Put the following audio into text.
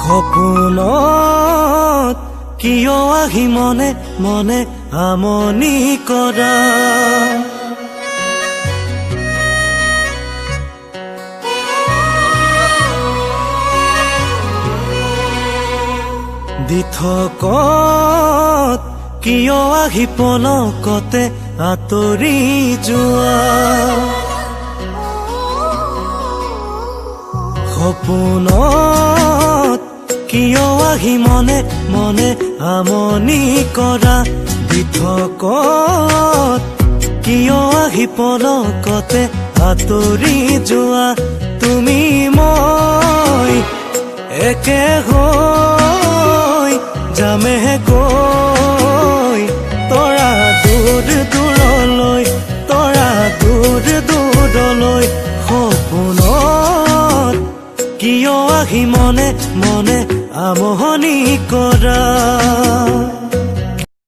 সপোনত কিয় আহি মনে মনে আমনি কৰা দিথকত কিয় আহি পলকতে আঁতৰি যোৱা সপোনত কিয় আহি মনে মনে আমনি কৰা দিথকত কিয় আহি পলকতে আঁতৰি যোৱা তুমি মই একে হৈ যামেহে গৈ তৰা দূৰ দূৰলৈ তৰা দূৰ দূৰলৈ সপোনত কিয় আহি মনে মনে আমনি কৰা